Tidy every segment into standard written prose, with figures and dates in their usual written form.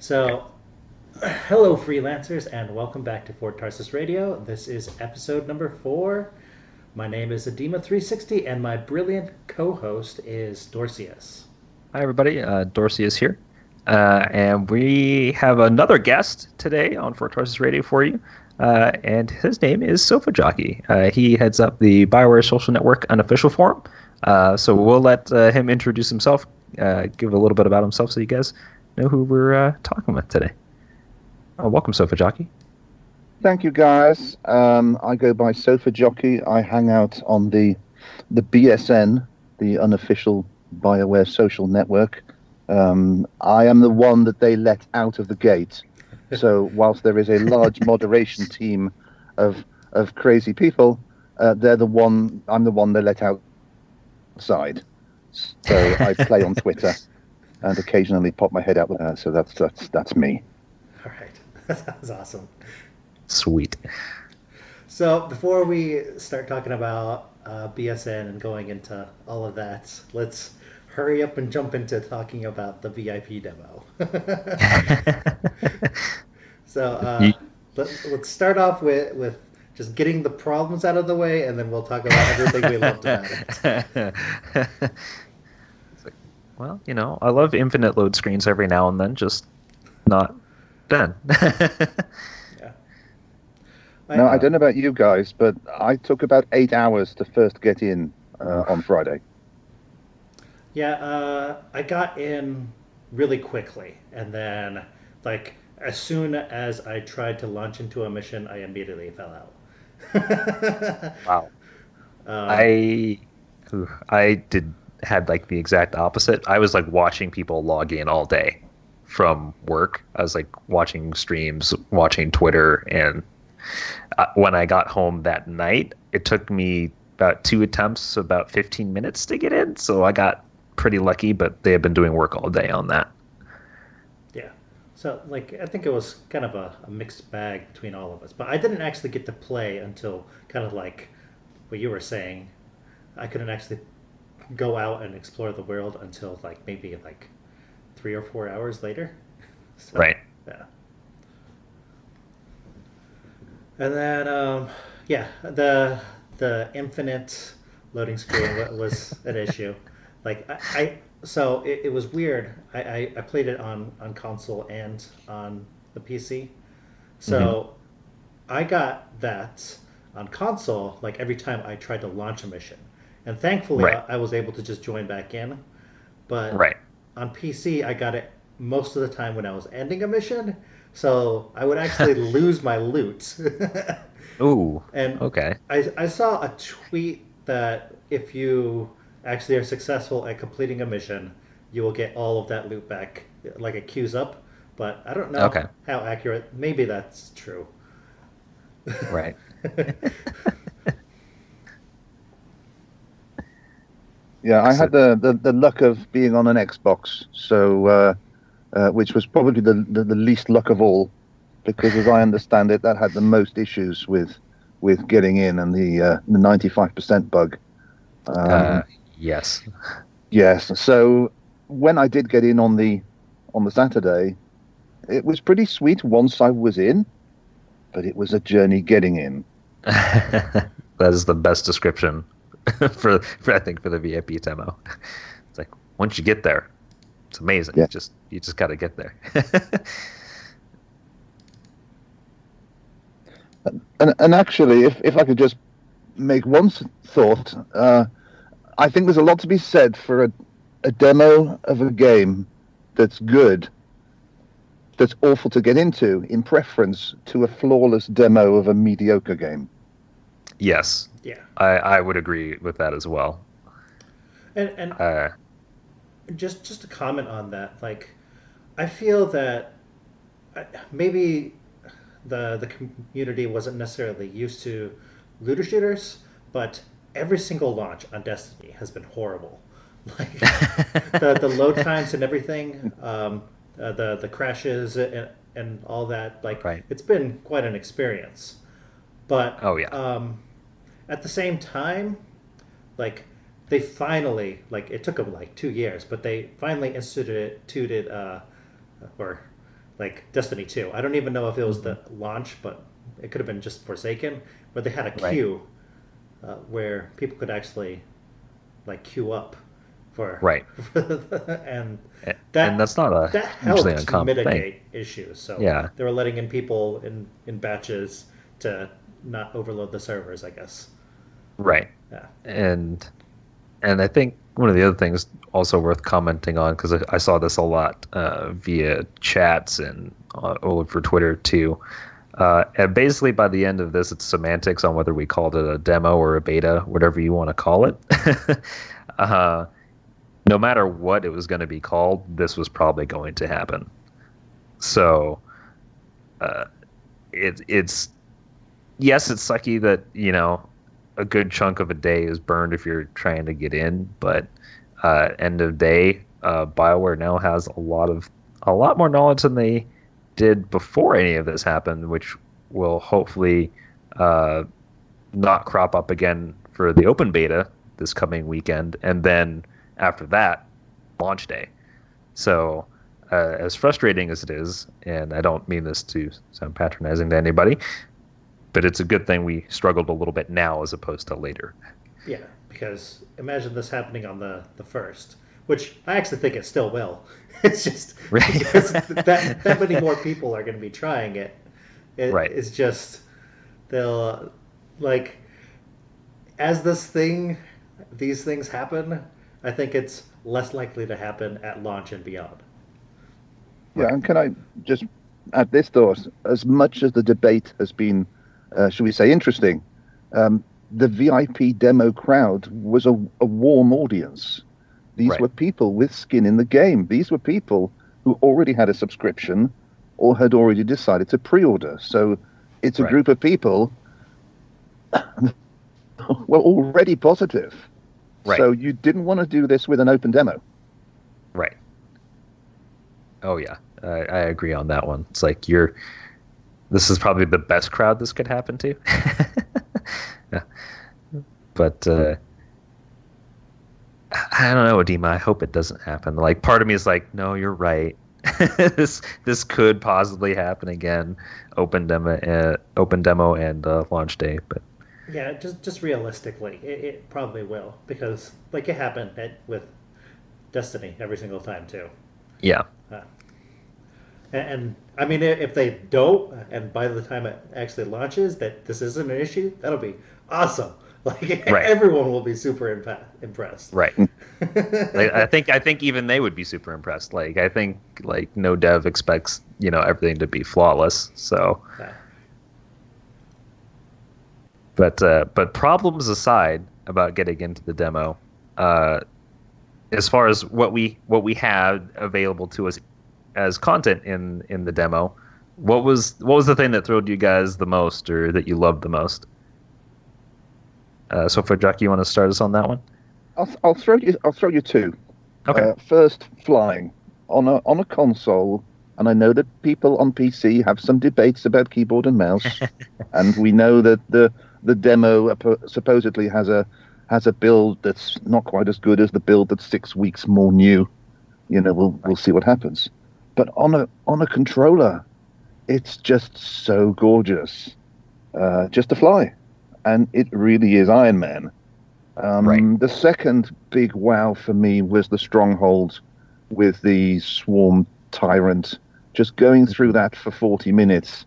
So, hello, freelancers, and welcome back to Fort Tarsis Radio. This is episode number 4. My name is Adema360, and my brilliant co-host is Dorseus. Hi, everybody. Dorseus here. And we have another guest today on Fort Tarsis Radio for you. And his name is SofaJockey. He heads up the BioWare social network Unofficial forum. So we'll let him introduce himself, give a little bit about himself so you guys know who we're talking with today. Welcome, SofaJockey. Thank you, guys. I go by SofaJockey. I hang out on the BSN, the Unofficial BioWare social network. I am the one that they let out of the gate. So whilst there is a large moderation team of crazy people, I'm the one they let outside. So I play on Twitter and occasionally pop my head out. So that's me. All right, that was awesome. Sweet. So before we start talking about BSN and going into all of that, let's hurry up and jump into talking about the VIP demo. So let's start off with just getting the problems out of the way, and then we'll talk about everything we loved about it. Well, I love infinite load screens every now and then, just not then. Yeah. No, I don't know about you guys, but I took about 8 hours to first get in on Friday. Yeah, I got in really quickly, and then, as soon as I tried to launch into a mission, I immediately fell out. Wow. I had the exact opposite. I was watching people log in all day from work. I was watching streams, watching Twitter, and when I got home that night, it took me about 2 attempts, so about 15 minutes to get in. So I got pretty lucky, but they have been doing work all day on that. Yeah. So I think it was kind of a mixed bag between all of us. But I didn't actually get to play until kind of what you were saying. I couldn't actually go out and explore the world until maybe 3 or 4 hours later. So, right. Yeah. And then the infinite loading screen was an issue. So it was weird. I played it on console and on the PC. So I got that on console every time I tried to launch a mission. And thankfully I was able to just join back in. But on PC I got it most of the time when I was ending a mission. So I would actually lose my loot. Ooh. And okay. I saw a tweet that if you actually are successful at completing a mission, you will get all of that loot back, it queues up. But I don't know how accurate. Maybe that's true. Right. Yeah, I had the luck of being on an Xbox, so which was probably the least luck of all, because as I understand it, that had the most issues with getting in, and the 95% bug. Yes. Yes. So when I did get in on the Saturday, it was pretty sweet once I was in, but it was a journey getting in. That is the best description for I think for the VIP demo. It's once you get there, it's amazing. Yeah. You just got to get there. and actually, if I could just make one thought, I think there's a lot to be said for a demo of a game that's good, that's awful to get into, in preference to a flawless demo of a mediocre game. Yes. Yeah. I would agree with that as well. And just to comment on that, I feel that maybe the community wasn't necessarily used to looter shooters, but every single launch on Destiny has been horrible. The load times and everything, the crashes and all that. It's been quite an experience. But at the same time, they finally, it took them 2 years, but they finally instituted or like Destiny 2. I don't even know if it was the launch, but it could have been just Forsaken, where they had a queue where people could actually like queue up for and that's not a that usually helped uncommon mitigate thing. issues. So Yeah. they were letting in people in batches to not overload the servers, I guess. Right. Yeah. And I think one of the other things also worth commenting on, because I saw this a lot via chats and over Twitter too. And basically, by the end of this, it's semantics on whether we called it a demo or a beta, whatever you want to call it. No matter what it was going to be called, this was probably going to happen. So, it's sucky that a good chunk of a day is burned if you're trying to get in, but end of day, BioWare now has a lot more knowledge than they did before any of this happened, which will hopefully not crop up again for the open beta this coming weekend, and then after that, launch day. So as frustrating as it is, and I don't mean this to sound patronizing to anybody, but it's a good thing we struggled a little bit now as opposed to later. Yeah, because imagine this happening on the first, which I actually think it still will. It's just because that many more people are going to be trying it. It's just they'll like as these things happen. I think it's less likely to happen at launch and beyond. Yeah, and can I just add this thought? As much as the debate has been, should we say, interesting, the VIP demo crowd was a warm audience. These were people with skin in the game. These were people who already had a subscription or had already decided to pre-order. So it's a group of people were already positive. Right. So you didn't want to do this with an open demo. Right. Oh, yeah. I agree on that one. It's like this is probably the best crowd this could happen to. Yeah. But I don't know, Adima. I hope it doesn't happen. Like, part of me is like, no, you're right. This could possibly happen again. Open demo and launch day, but yeah, just realistically, it probably will, because like it happened with Destiny every single time too. Yeah. And I mean, if they don't, and by the time it actually launches, that this isn't an issue, that'll be awesome. Like everyone will be super impressed. Right. Like, I think even they would be super impressed. Like, I think like no dev expects everything to be flawless. So. Yeah. But problems aside about getting into the demo, as far as what we had available to us as content in the demo, what was the thing that thrilled you guys the most, or that you loved the most? SofaJockey, you want to start us on that one? I'll throw you two. Okay. First, flying on a console, and I know that people on PC have some debates about keyboard and mouse, and we know that the demo supposedly has a build that's not quite as good as the build that's 6 weeks more new. We'll see what happens. But on a controller, it's just so gorgeous, just to fly, and it really is Iron Man. The second big wow for me was the Stronghold with the Swarm Tyrant, just going through that for 40 minutes,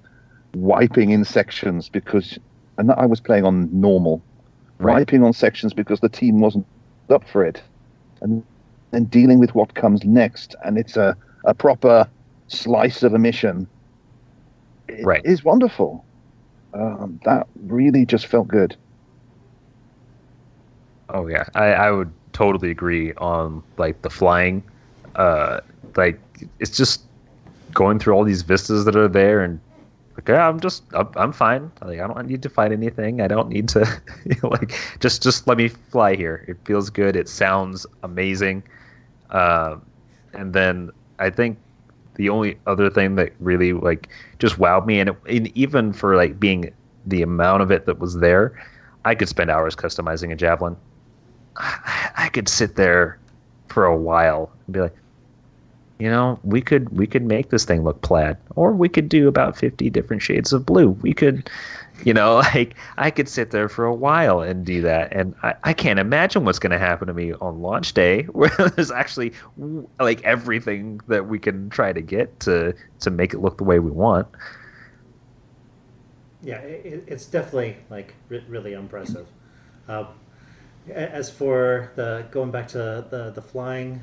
wiping in sections and I was playing on normal, wiping on sections because the team wasn't up for it, and then dealing with what comes next, and it's a proper slice of a mission. It is wonderful. That really just felt good. Oh yeah, I would totally agree on like the flying. Like, it's just going through all these vistas that are there, and like, yeah, I'm fine. Like, I don't need to fight anything. I don't need to like just let me fly here. It feels good. It sounds amazing. And then I think the only other thing that really like just wowed me, and even for like being the amount of it that was there, I could spend hours customizing a javelin. I could sit there for a while and be like, we could make this thing look plaid, or we could do about 50 different shades of blue. We could, like I could sit there for a while and do that, and I can't imagine what's going to happen to me on launch day, where there's actually like everything that we can try to get to make it look the way we want. Yeah, it's definitely like really impressive. Um, as for the going back to the flying,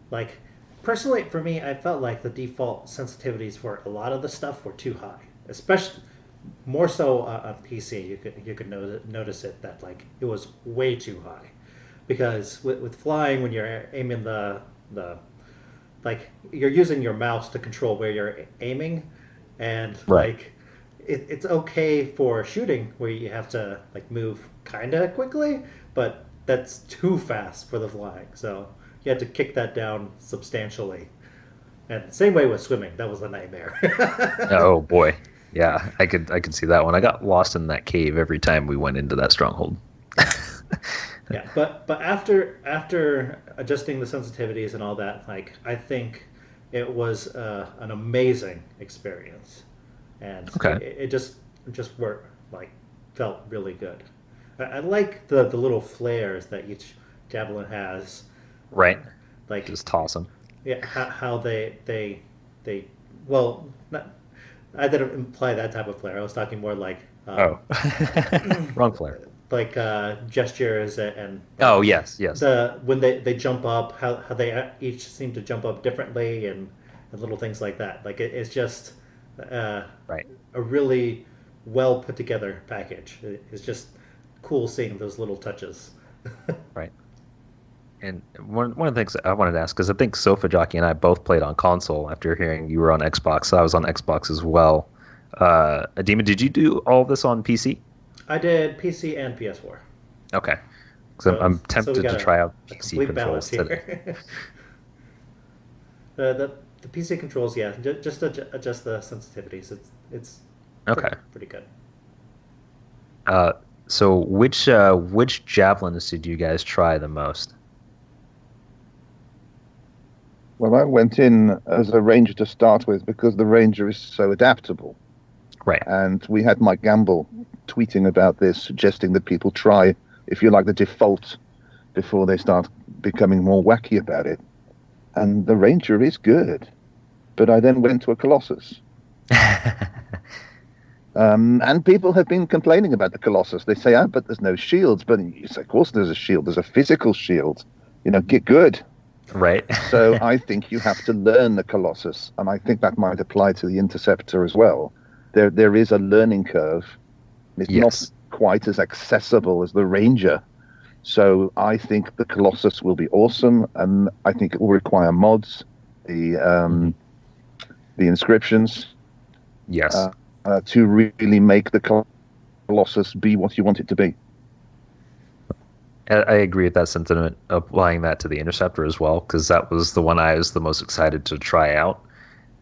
like personally for me, I felt like the default sensitivities for a lot of the stuff were too high, especially more so on PC. You could notice it that like it was way too high, because with flying when you're aiming the like you're using your mouse to control where you're aiming, and Right. like it's okay for shooting where you have to like move kind of quickly, but that's too fast for the flying. So you had to kick that down substantially. And same way with swimming, that was a nightmare. Oh boy. Yeah, I could see that one. I got lost in that cave every time we went into that stronghold. Yeah, but after adjusting the sensitivities and all that, like I think it was an amazing experience, and Okay. it just worked like felt really good. I like the little flares that each javelin has, Right. like Just toss them. yeah, how they well, not, I didn't imply that type of flare. I was talking more like Oh. Wrong flare. like gestures and Oh, yes. the when they jump up, how they each seem to jump up differently, and little things like that. Like it's just uh, Right. a really well put together package. It's just cool seeing those little touches. Right. And one of the things I wanted to ask, because I think SofaJockey and I both played on console after hearing you were on Xbox. So I was on Xbox as well. Adema, did you do all this on PC? I did PC and PS4. Okay. Because I'm So we tempted got to try out a PC complete controls balance today. here. The PC controls, yeah, just adjust the sensitivities. It's Okay. pretty good. Uh, so which javelins did you guys try the most? Well, I went in as a ranger to start with because the ranger is so adaptable. Right. And we had Mike Gamble tweeting about this, suggesting that people try, if you like, the default before they start becoming more wacky about it. And the ranger is good. But I then went to a Colossus. And people have been complaining about the Colossus. They say, but there's no shields. But you say, of course there's a shield. There's a physical shield. Get good. Right. So I think you have to learn the Colossus. And I think that might apply to the Interceptor as well. There is a learning curve. It's Yes. not quite as accessible as the Ranger. So I think the Colossus will be awesome. And I think it will require mods, the inscriptions. Yes. To really make the Colossus be what you want it to be. I agree with that sentiment, applying that to the Interceptor as well, because that was the one I was the most excited to try out.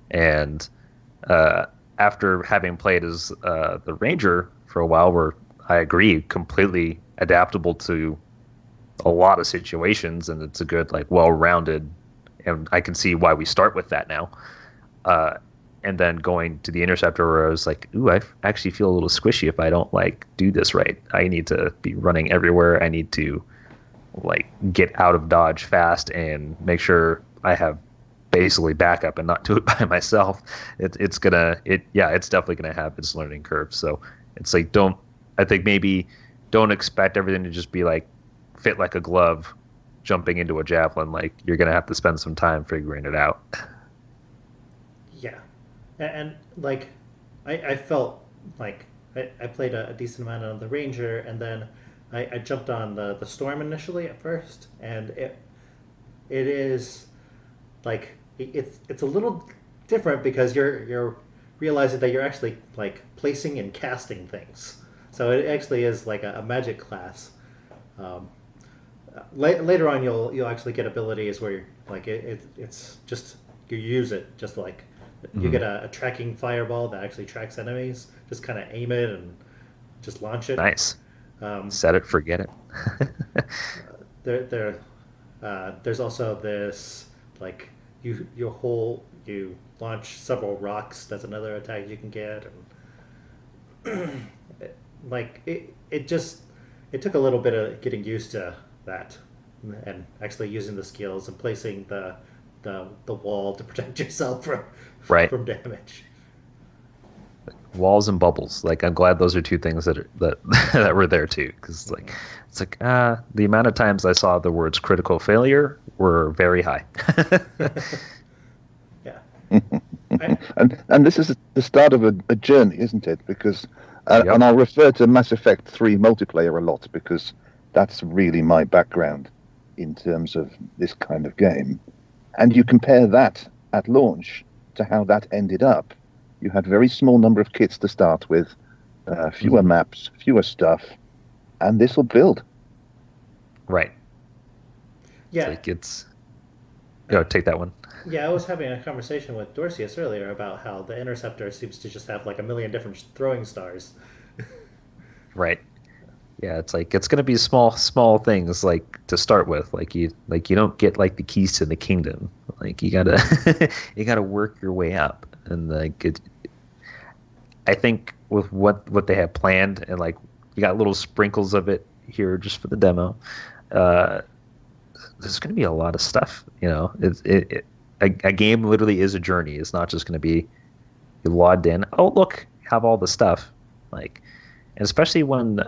And after having played as the Ranger for a while, where I agree, completely adaptable to a lot of situations, and it's a good, like, well-rounded, and I can see why we start with that now. And then going to the Interceptor, where I was like, ooh, I actually feel a little squishy if I don't like do this right. I need to be running everywhere. I need to like get out of dodge fast and make sure I have basically backup and not do it by myself. It's definitely gonna have its learning curve. So it's like don't expect everything to just be like fit like a glove jumping into a javelin. Like you're gonna have to spend some time figuring it out. Yeah, and like I felt like I played a decent amount on the Ranger, and then I jumped on the Storm initially at first, and it is like it's a little different because you're realizing that you're actually like placing and casting things. So it actually is like a magic class. Later on, you'll actually get abilities where like it's just you use it just like you get a tracking fireball that actually tracks enemies. Just kind of aim it and just launch it. Nice. Set it, forget it. There's also this like you launch several rocks. That's another attack you can get, and it took a little bit of getting used to that, and actually using the skills and placing the wall to protect yourself from damage. Walls and bubbles. Like, I'm glad those are two things that were there too, because it's like the amount of times I saw the words critical failure were very high. Yeah. and this is the start of a journey, isn't it? Because and I'll refer to Mass Effect 3 multiplayer a lot, because that's really my background in terms of this kind of game. And you compare that at launch to how that ended up. You had very small number of kits to start with, fewer maps, fewer stuff, and this will build. Right. Yeah. Take that one. Yeah, I was having a conversation with Dorseus earlier about how the Interceptor seems to just have like a million different throwing stars. Right. Yeah, it's like it's gonna be small things like to start with. Like you don't get like the keys to the kingdom. Like you gotta work your way up. And I think with what they have planned, and like you got little sprinkles of it here just for the demo. There's going to be a lot of stuff. A game literally is a journey. It's not just going to be you logged in. Oh, look, have all the stuff. And especially when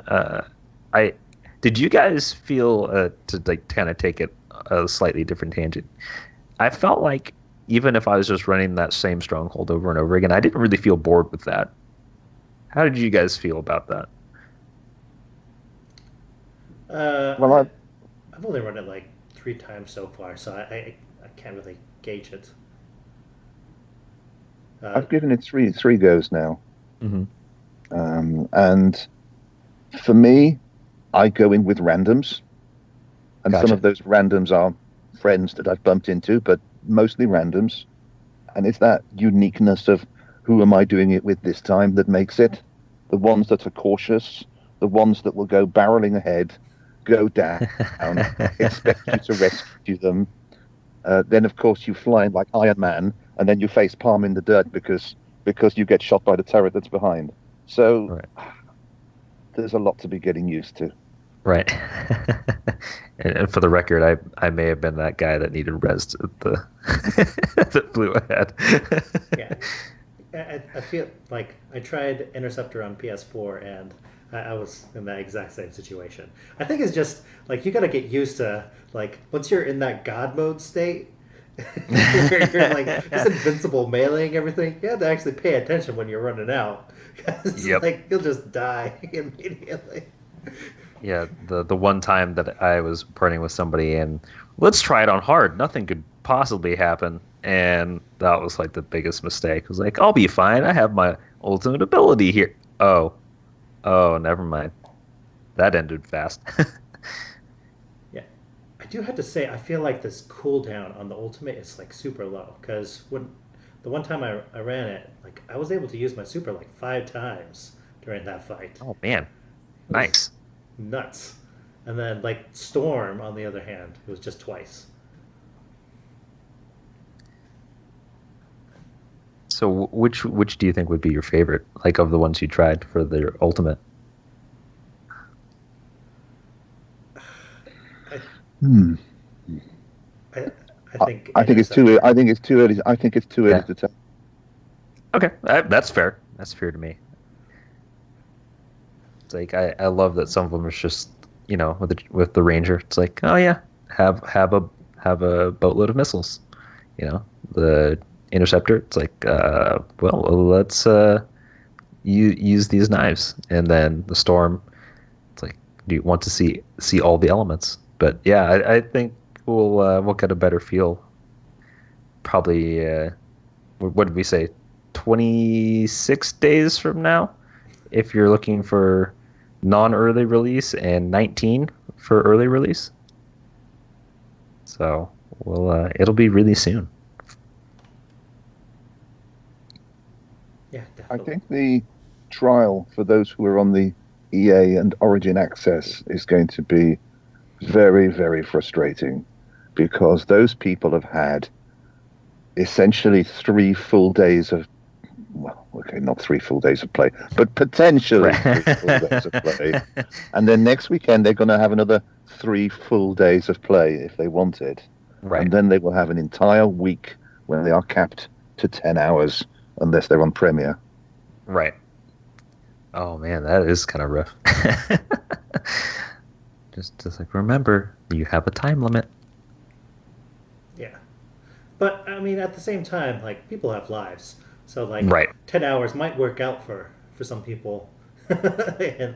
did you guys feel to like kind of take it a slightly different tangent? I felt like even if I was just running that same stronghold over and over again, I didn't really feel bored with that. How did you guys feel about that? Well, I've only run it like 3 times so far, so I can't really gauge it. I've given it three goes now. Mm-hmm. And for me, I go in with randoms. And Gotcha. Some of those randoms are friends that I've bumped into, but mostly randoms. And it's that uniqueness of who am I doing it with this time that makes it. The ones that are cautious, the ones that will go barreling ahead, go down, expect you to rescue them. Then, of course, you fly in like Iron Man, and then you face palm in the dirt because you get shot by the turret that's behind. So right. There's a lot to be getting used to. Right. And for the record, I may have been that guy that needed res that flew ahead. Yeah. I feel like I tried Interceptor on PS4, and I was in that exact same situation. I think it's just like you got to get used to like once you're in that God mode state, you're like just invincible meleeing everything. You have to actually pay attention when you're running out, because like you'll just die immediately. Yeah, the one time that I was partying with somebody and let's try it on hard. Nothing could possibly happen, and that was like the biggest mistake. I was like, I'll be fine. I have my ultimate ability here. Oh, never mind. That ended fast. Yeah, I do have to say I feel like this cooldown on the ultimate is like super low, because when the one time I ran it, like I was able to use my super like 5 times during that fight. Oh man, nice. Nuts. And then like Storm on the other hand, it was just twice. So which do you think would be your favorite, like of the ones you tried for the ultimate? I think it's too early. I think it's too early to tell. Okay, that's fair. That's fair to me. It's like I love that some of them are just with the Ranger. It's like, oh yeah, have a boatload of missiles. The Interceptor. It's like let's use these knives, and then the Storm. It's like, do you want to see all the elements? But yeah, I think we'll get a better feel. Probably what did we say? 26 days from now, if you're looking for non-early release, and 19 for early release. So it'll be really soon. Yeah, definitely. I think the trial for those who are on the EA and Origin access is going to be very, very frustrating, because those people have had essentially 3 full days of, well, okay, not 3 full days of play, but potentially 3 full days of play. And then next weekend they're going to have another 3 full days of play if they want it. Right. And then they will have an entire week when they are capped to 10 hours unless they're on Premiere. Right. Oh man, that is kind of rough. Just like, remember, you have a time limit. Yeah. But I mean, at the same time, like, people have lives. So like Right. 10 hours might work out for some people in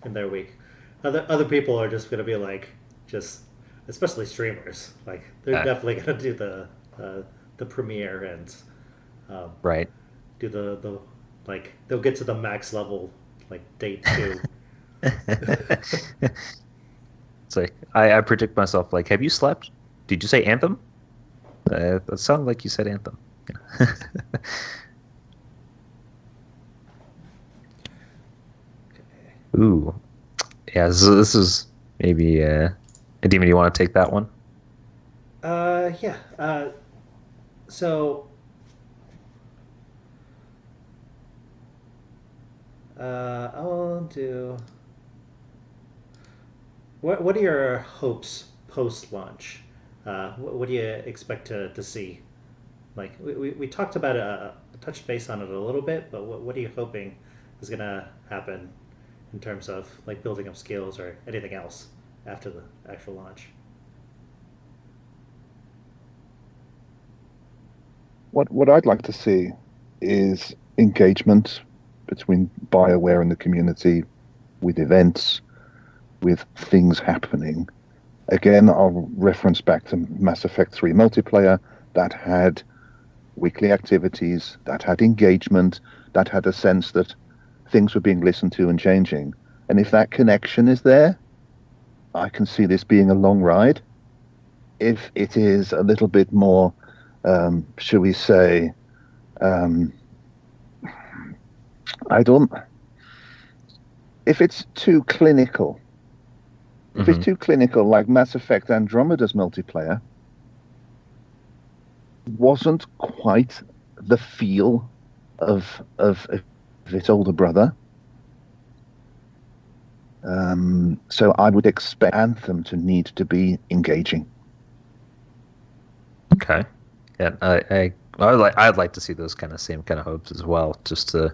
their week. Other people are just going to be like, just, especially streamers, like they're definitely going to do the premiere and right. do the like, they'll get to the max level like day 2. It's like I predict myself, like, have you slept? Did you say Anthem? That sounded like you said Anthem. Ooh. Yeah, so this is maybe Demon, you want to take that one? Yeah. So I'll do. What are your hopes post-launch? What do you expect to see? Like, we talked about touched base on it a little bit, but what are you hoping is going to happen in terms of like building up skills or anything else after the actual launch? What I'd like to see is engagement between BioWare and the community, with events, with things happening. Again, I'll reference back to Mass Effect 3 multiplayer that had weekly activities, that had engagement, that had a sense that things were being listened to and changing. And if that connection is there, I can see this being a long ride. If it is a little bit more, should we say, if it's too clinical, if it's too clinical, like Mass Effect Andromeda's multiplayer, wasn't quite the feel of its older brother. So I would expect Anthem to need to be engaging. Okay. Yeah, I'd like to see those same kind of hopes as well, just to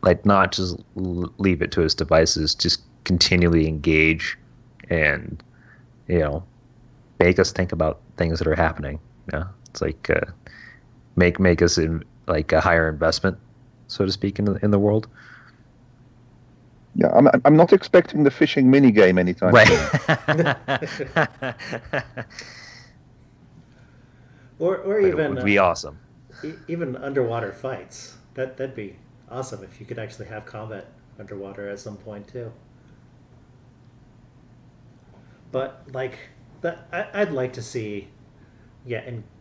like not just leave it to its devices, just continually engage and make us think about things that are happening. Yeah, it's like make us in like a higher investment, so to speak, in the world. Yeah, I'm not expecting the fishing mini game anytime soon. or even it would be awesome. Even underwater fights. That'd be awesome if you could actually have combat underwater at some point too. But like that, I'd like to see,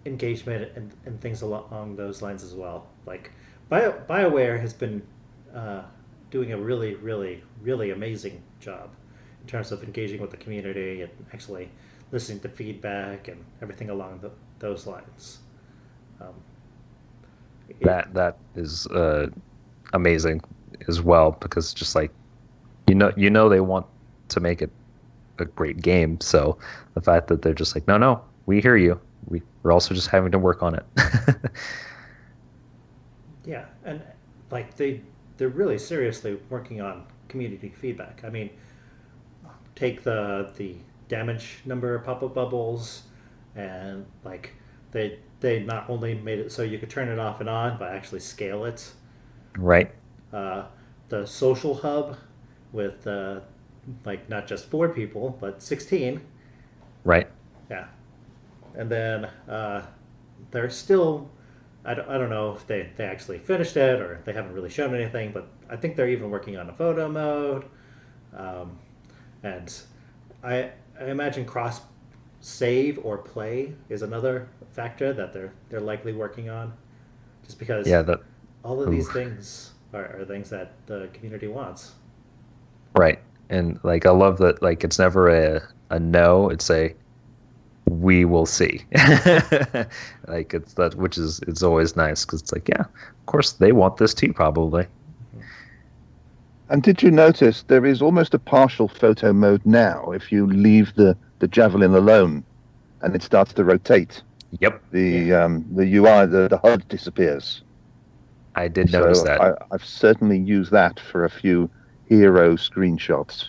engagement and things along those lines as well. Like BioWare has been doing a really, really, really amazing job in terms of engaging with the community and actually listening to feedback and everything along those lines. That is amazing as well, because just like they want to make it a great game, so the fact that they're just like, no, we hear you, we're also just having to work on it. Yeah, and like they're really seriously working on community feedback. I mean, take the damage number pop-up bubbles, and like they not only made it so you could turn it off and on, but actually scale it. Right. The social hub with like not just 4 people but 16. Right. Yeah. And then they're still, I don't know if they actually finished it or they haven't really shown anything, but I think they're even working on a photo mode. And I imagine cross save or play is another factor that they're likely working on, just because all of these things are things that the community wants. Right. And like I love that, like it's never a no, it's a we will see. Like it's that, which is it's always nice because it's like, yeah, of course they want this too, probably. And did you notice there is almost a partial photo mode now if you leave the javelin alone, and it starts to rotate. Yep. The UI, the HUD disappears. I did notice that. I've certainly used that for a few hero screenshots.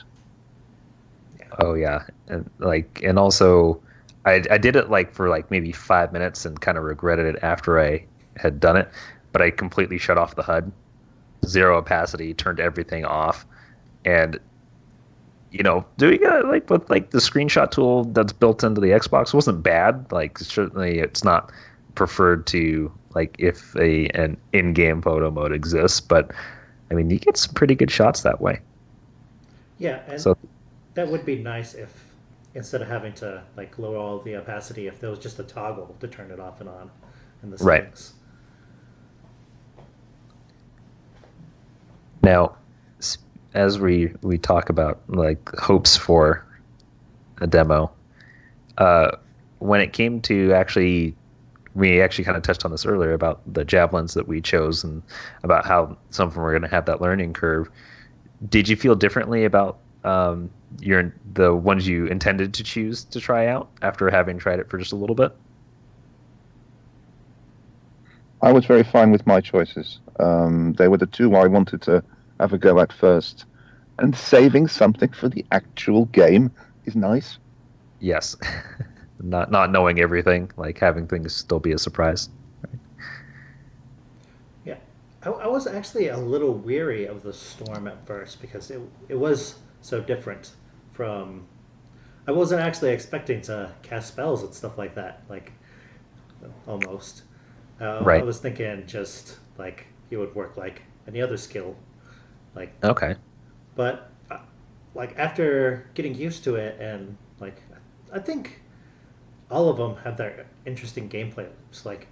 Oh yeah, and also, I did it like for like maybe 5 minutes and kind of regretted it after I had done it, but I completely shut off the HUD, zero opacity, turned everything off, and doing it like with like the screenshot tool that's built into the Xbox wasn't bad. Like certainly it's not preferred to like if an in-game photo mode exists, but I mean you get some pretty good shots that way. Yeah, and so that would be nice if instead of having to like lower all the opacity, if there was just a toggle to turn it off and on in the settings. Right. Now, as we talk about like hopes for a demo, when it came to we actually kind of touched on this earlier about the javelins that we chose and about how some of them were going to have that learning curve. Did you feel differently about the ones you intended to choose to try out after having tried it for just a little bit? I was very fine with my choices. They were the two I wanted to have a go at first. And saving something for the actual game is nice. Yes. Not knowing everything, like having things still be a surprise. Right. Yeah. I was actually a little weary of the storm at first because it was so different from... I wasn't actually expecting to cast spells and stuff like that, like, almost. Right. I was thinking just, like, it would work like any other skill. Like, okay. But, like, after getting used to it and, like, I think all of them have their interesting gameplay loops. Like,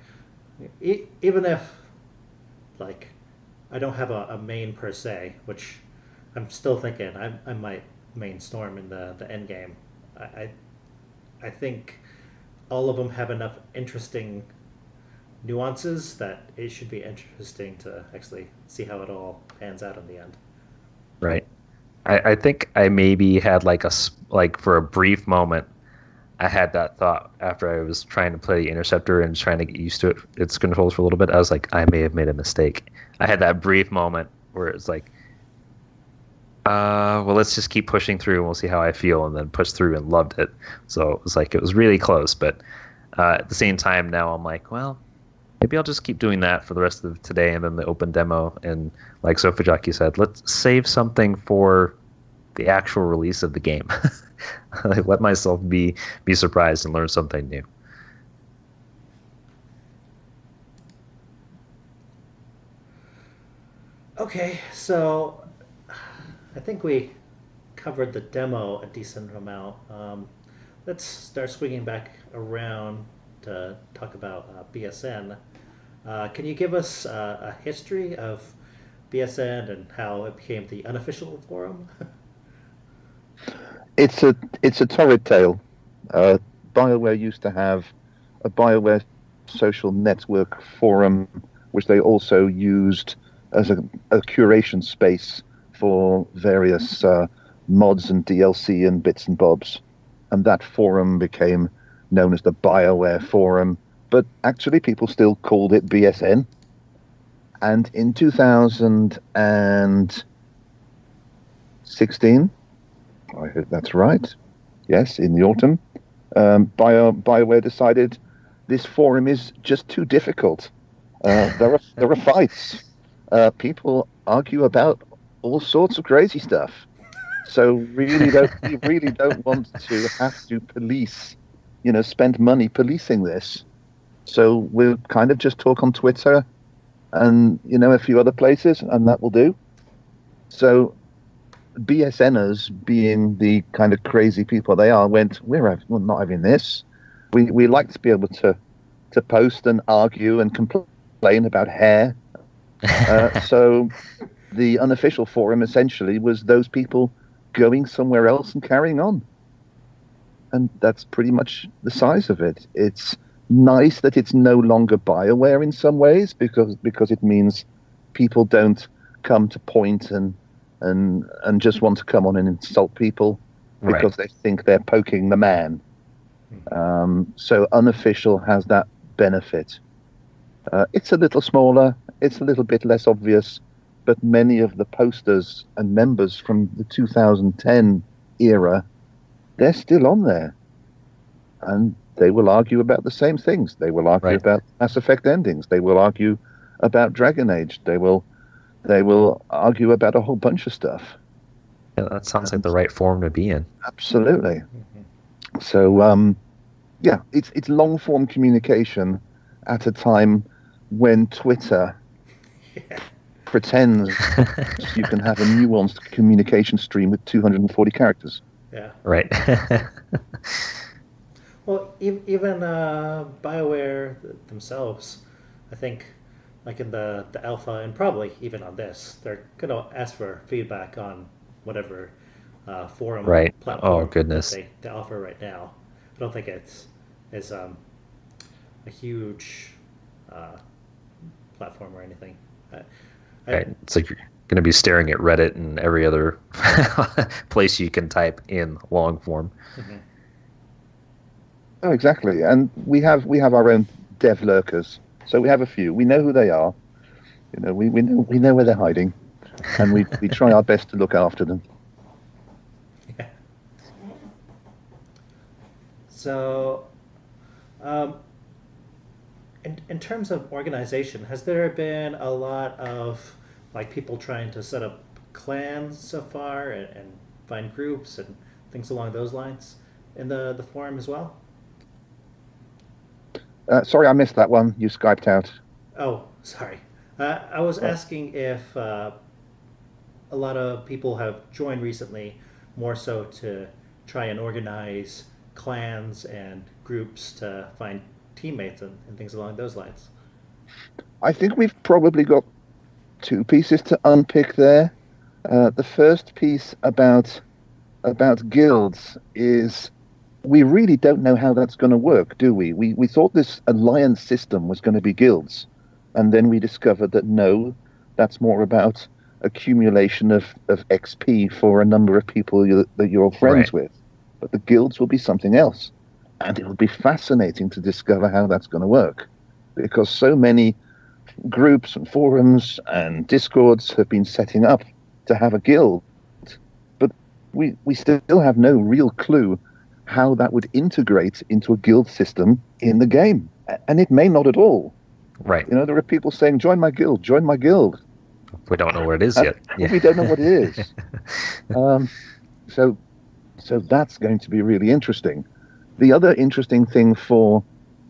even if, like, I don't have a main per se, which I'm still thinking I might main Storm in the end game. I think all of them have enough interesting nuances that it should be interesting to actually see how it all pans out in the end. Right. I think I maybe had like for a brief moment, I had that thought after I was trying to play the Interceptor and trying to get used to its controls for a little bit. I was like, I may have made a mistake. I had that brief moment where it's like, well, let's just keep pushing through and we'll see how I feel, and then pushed through and loved it. So it was like, it was really close. But at the same time, now I'm like, well, maybe I'll just keep doing that for the rest of today and then the open demo. And like SofaJockey said, let's save something for the actual release of the game. Let myself be surprised and learn something new. Okay, so I think we covered the demo a decent amount. Let's start swinging back around to talk about BSN. Can you give us a history of BSN and how it became the unofficial forum? It's a torrid tale. BioWare used to have a BioWare social network forum, which they also used as a curation space for various mods and DLC and bits and bobs. And that forum became known as the BioWare Forum, but actually people still called it BSN. And in 2016, I hope that's right, yes, in the autumn, BioWare decided this forum is just too difficult. There are fights. People argue about all sorts of crazy stuff. So we really don't want to have to police, spend money policing this. So we'll kind of just talk on Twitter and, a few other places, and that will do. So BSNers, being the kind of crazy people they are, went, we're not having this. We like to be able to post and argue and complain about hair. So the unofficial forum essentially was those people going somewhere else and carrying on. and that's pretty much the size of it. It's nice that it's no longer BioWare in some ways, because it means people don't come to point and just want to come on and insult people because they think they're poking the man. So Unofficial has that benefit. It's a little smaller, it's a little bit less obvious, but many of the posters and members from the 2010 era, they're still on there. And they will argue about the same things. They will argue about Mass Effect endings. They will argue about Dragon Age. They will argue about a whole bunch of stuff. Yeah, that sounds like the right forum to be in. Absolutely. So, yeah, it's long-form communication at a time when Twitter pretends you can have a nuanced communication stream with 240 characters. Yeah. Right. Well, even BioWare themselves, I think, like in the alpha, and probably even on this, they're going to ask for feedback on whatever forum platform they offer right now. I don't think it's a huge platform or anything. It's like you're going to be staring at Reddit and every other place you can type in long form. Mm-hmm. Oh, exactly. And we have our own dev lurkers. So we have a few. We know who they are. You know, we know where they're hiding, and we try our best to look after them. Yeah. So, in terms of organization, has there been a lot of like people trying to set up clans so far and find groups and things along those lines in the forum as well? Sorry, I missed that one. You Skyped out. Oh, sorry. I was asking if a lot of people have joined recently, more so to try and organize clans and groups to find teammates and things along those lines. I think we've probably got two pieces to unpick there. The first piece about guilds is we really don't know how that's going to work, do we? We thought this alliance system was going to be guilds, and then we discovered that no, that's more about accumulation of XP for a number of people that you're friends with. But the guilds will be something else, and it will be fascinating to discover how that's going to work, because so many groups and forums and discords have been setting up to have a guild, but we still have no real clue how that would integrate into a guild system in the game. And it may not at all. Right. You know, there are people saying, join my guild, join my guild. We don't know what it is yet. Yeah. We don't know what it is. So that's going to be really interesting. The other interesting thing for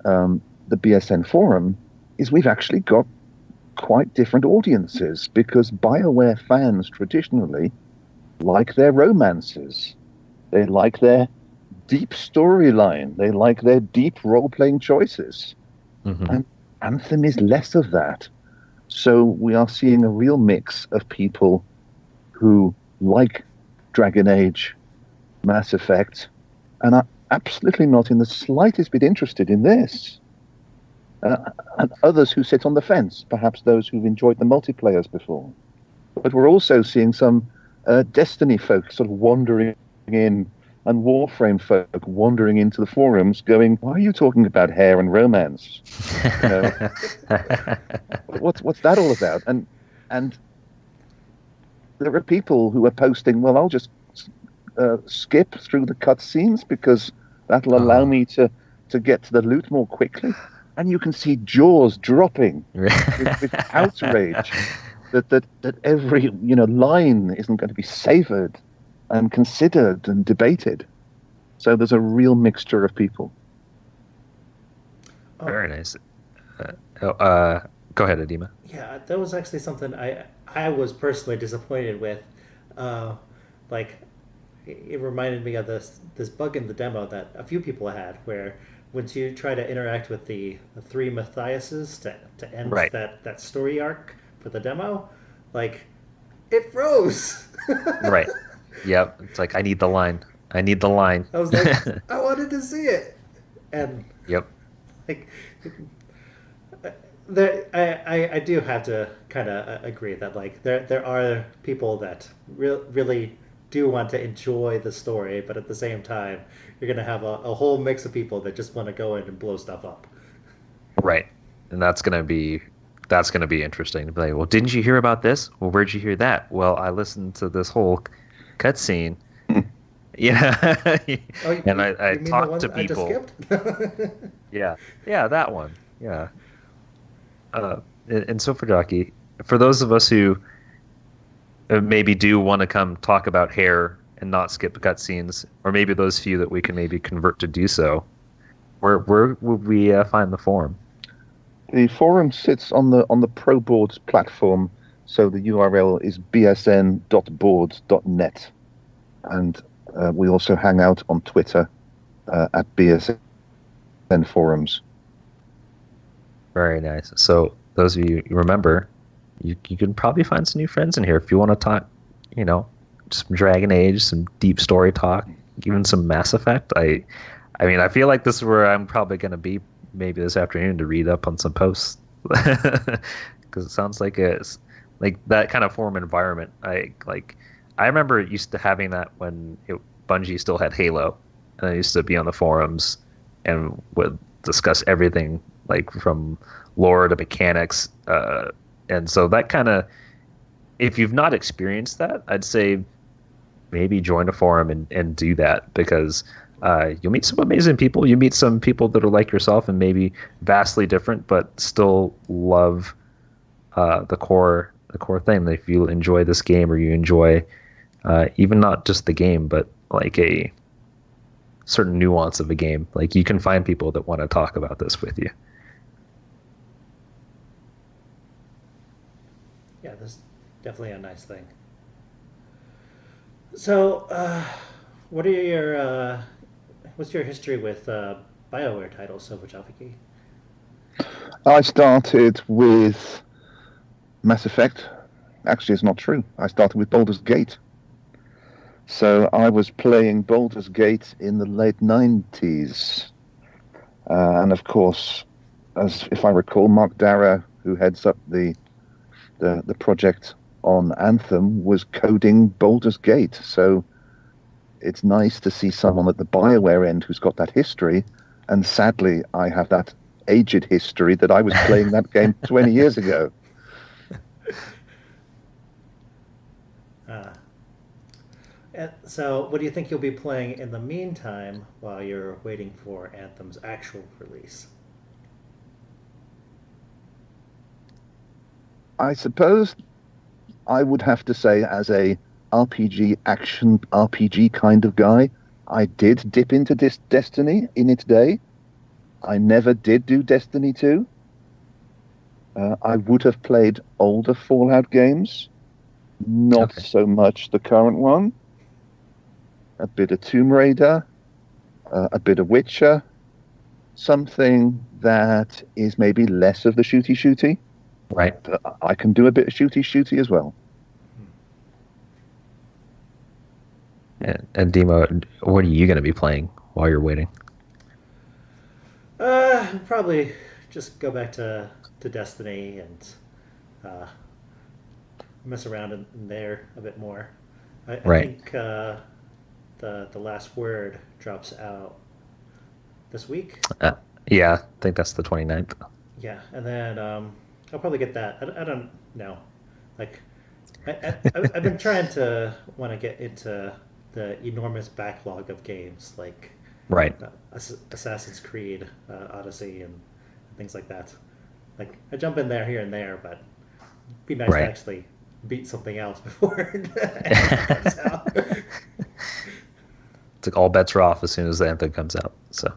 the BSN forum is we've actually got quite different audiences, because BioWare fans traditionally like their romances. They like their deep storyline. They like their deep role-playing choices. Mm-hmm. And Anthem is less of that. So we are seeing a real mix of people who like Dragon Age, Mass Effect, and are absolutely not in the slightest bit interested in this. And others who sit on the fence, perhaps those who've enjoyed the multiplayers before. But we're also seeing some Destiny folk sort of wandering in, and Warframe folk wandering into the forums going, why are you talking about hair and romance? You know, what's that all about? And there are people who are posting, well, I'll just skip through the cutscenes because that'll allow me to get to the loot more quickly. And you can see jaws dropping with outrage that every line isn't going to be savoured and considered and debated. So there's a real mixture of people. Very nice. Go ahead, Adima. Yeah, that was actually something I was personally disappointed with. Like, it reminded me of this bug in the demo that a few people had, where once you try to interact with the three Matthiases to end that story arc for the demo, like, it froze. Right. Yep. It's like, I need the line. I was like, I want wanted to see it. And Yep. like, I do have to kind of agree that like there are people that really do want to enjoy the story, but at the same time, you're gonna have a whole mix of people that just want to go in and blow stuff up. Right. And that's gonna be interesting to be like, well, didn't you hear about this? Well, where'd you hear that? Well, I listened to this whole cutscene. Yeah. Oh, And you I mean the talked one to I just people. skipped? Yeah. Yeah, that one. Yeah. And SofaJockey, for those of us who maybe do want to come talk about hair and not skip cutscenes, or maybe those few that we can maybe convert to do so, where would we find the forum? The forum sits on the ProBoards platform, so the URL is bsn.boards.net, and we also hang out on Twitter at BSN Forums. Very nice. So those of you remember, you can probably find some new friends in here if you want to talk, some Dragon Age, some deep story talk, even some Mass Effect. I mean, I feel like this is where I'm probably going to be maybe this afternoon to read up on some posts, because it sounds like it's like that kind of forum environment. I remember used to having that when Bungie still had Halo, and I used to be on the forums and would discuss everything, like from lore to mechanics, and so that kind of, if you've not experienced that, I'd say maybe join a forum and do that, because you'll meet some amazing people. You meet some people that are like yourself and maybe vastly different, but still love the core thing. If you enjoy this game, or you enjoy even not just the game, but like a certain nuance of a game, like you can find people that want to talk about this with you. Yeah, this is definitely a nice thing. So, what are your what's your history with BioWare titles, SofaJockey? I started with Mass Effect. Actually, it's not true. I started with Baldur's Gate. So I was playing Baldur's Gate in the late 90s. And of course, as if I recall, Mark Darrah, who heads up the project on Anthem, was coding Baldur's Gate. So it's nice to see someone at the BioWare end who's got that history. And sadly, I have that aged history that I was playing that game 20 years ago. So what do you think you'll be playing in the meantime while you're waiting for Anthem's actual release? I suppose I would have to say, as a RPG, action RPG kind of guy, I did dip into Destiny in its day. I never did do Destiny 2. I would have played older Fallout games, not so much the current one. A bit of Tomb Raider, a bit of Witcher, something that is maybe less of the shooty. Right. But I can do a bit of shooty as well. And Demo, what are you going to be playing while you're waiting? Probably just go back to Destiny and mess around in there a bit more. I think the last word drops out this week. Yeah, I think that's the 29th. Yeah, and then I'll probably get that. I don't know. Like, I've been trying to want to get into the enormous backlog of games, like Assassin's Creed, Odyssey, and things like that. Like, I jump in there here and there, but it'd be nice to actually beat something else before it comes out. It's like all bets are off as soon as the Anthem comes out. So,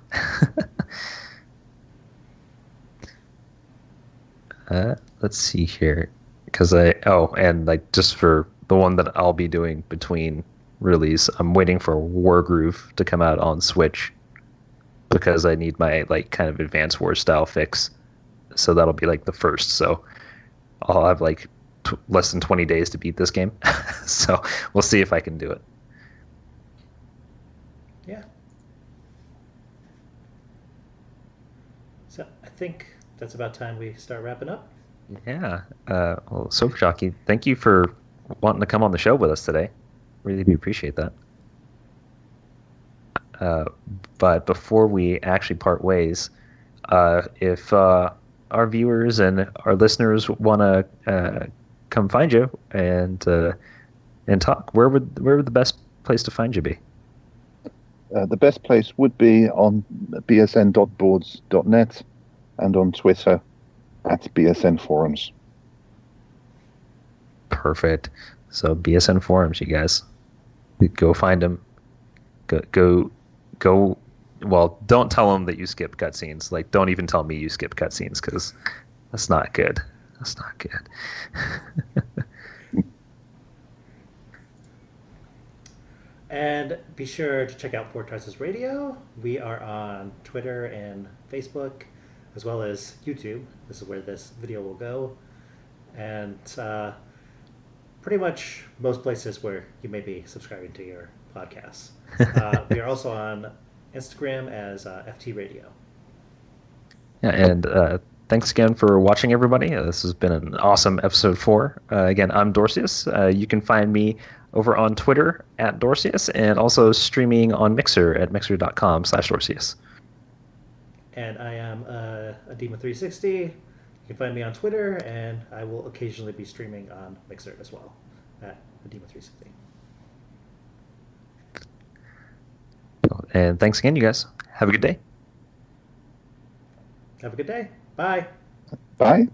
let's see here, because and like just for the one that I'll be doing between release, I'm waiting for Wargroove to come out on Switch, because I need my like kind of Advanced Wars style fix. So that'll be like the first. So I'll have like less than 20 days to beat this game. So we'll see if I can do it. Yeah. So I think that's about time we start wrapping up. Yeah. Well, SofaJockey, thank you for wanting to come on the show with us today. Really do appreciate that. But before we actually part ways, if our viewers and our listeners want to come find you and talk, where would the best place to find you be? The best place would be on bsn.boards.net and on Twitter at BSN Forums. Perfect. So BSN Forums, you guys, go find them. Go. Well, don't tell them that you skip cutscenes. Like, don't even tell me you skip cutscenes, because that's not good. That's not good. And be sure to check out Fort Tarsis Radio. We are on Twitter and Facebook, as well as YouTube. This is where this video will go. And pretty much most places where you may be subscribing to your podcasts. We are also on Instagram as FT Radio. Yeah, and thanks again for watching, everybody. This has been an awesome episode 4. Again, I'm Dorseus. You can find me over on Twitter at Dorseus, and also streaming on Mixer at mixer.com/Dorseus. And I am Adema360. You can find me on Twitter, and I will occasionally be streaming on Mixer as well at Adema360. And thanks again, you guys. Have a good day. Have a good day. Bye. Bye.